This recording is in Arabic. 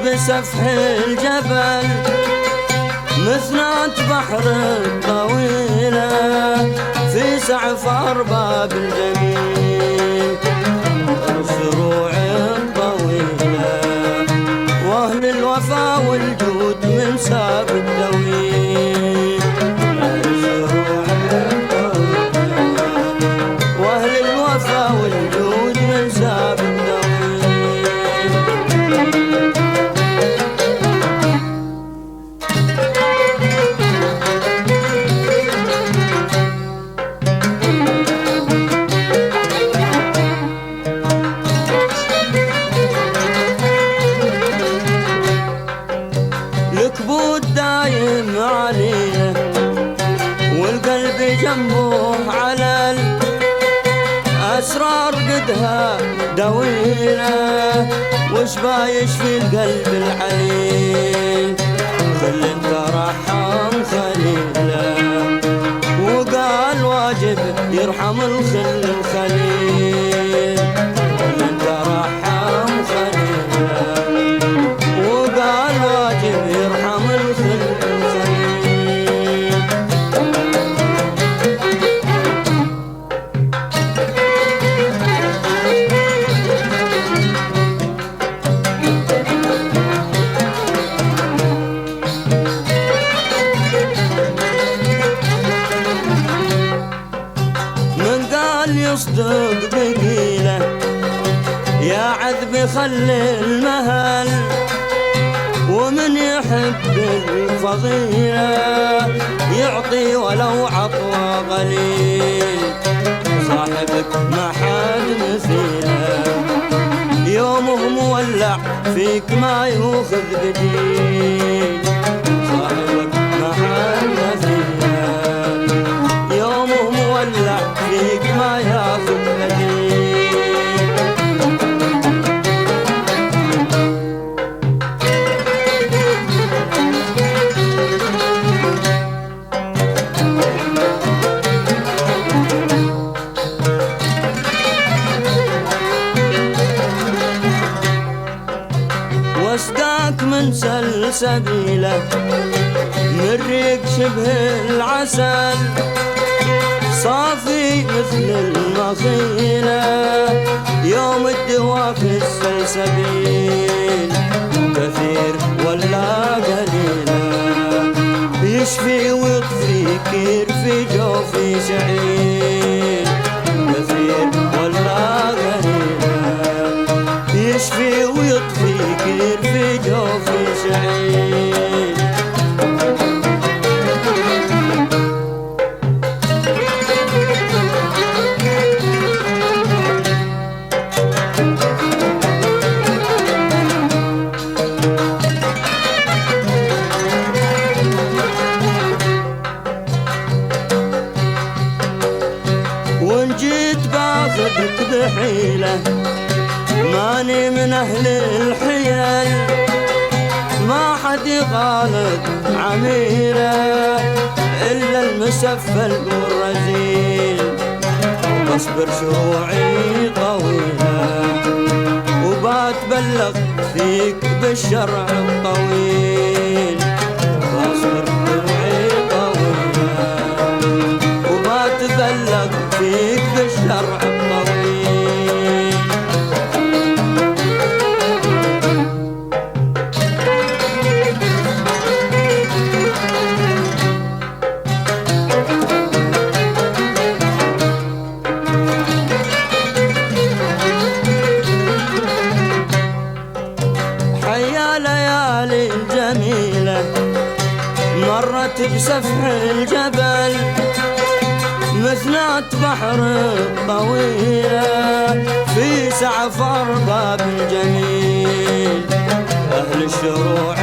بسفح الجبل مثنات بحر طويلة في سعف أرباب الجميل الزروع الطويلة وأهل الوفا والجود من ساب الدويل الزروع الطويلة وأهل الوفا والجود من ساب الدويل. الكبود دايم عليه والقلب جنبه علل أسرار قدها دويلة وش بايش في القلب العليل خل انت رحم خليله وقال واجب يرحم الخل الخليل خل انت رحم خليله وقال واجب يرحم الخل الخليل. يصدق بقيله يا عذب خلي المهل ومن يحب الفضيلة يعطي ولو عطوة قليل صاحبك ما حد مثيله يومه مولع فيك ما يوخذ بديل صاحبك ما حد مثيله يومه مولع فيك ما ياخذ بديل. واسداك من سلسبيله من ريق شبه العسل صافي مثل المخيلة يوم الدوا في السلسبيل كثير ولا قليلة يشفي ويطفي كير في جوفي شعيل كثير ولا قليلة يشفي ويطفي كير في جوفي شعيل. وان جيت باخذك بحيلة ماني من أهل الحيل ما حد يغالط عميلة إلا المسفل والرزيل واصبر شروعي طويلة وبتبلغ فيك بالشرع الطويل واصبر شروعي طويلة وبتبلغ فيك بالشرع الطويل. حيا ليالي الجميلة مرت بسفح الجبل مثنات بحر طويلة في سعف أرباب الجميل أهل الشروع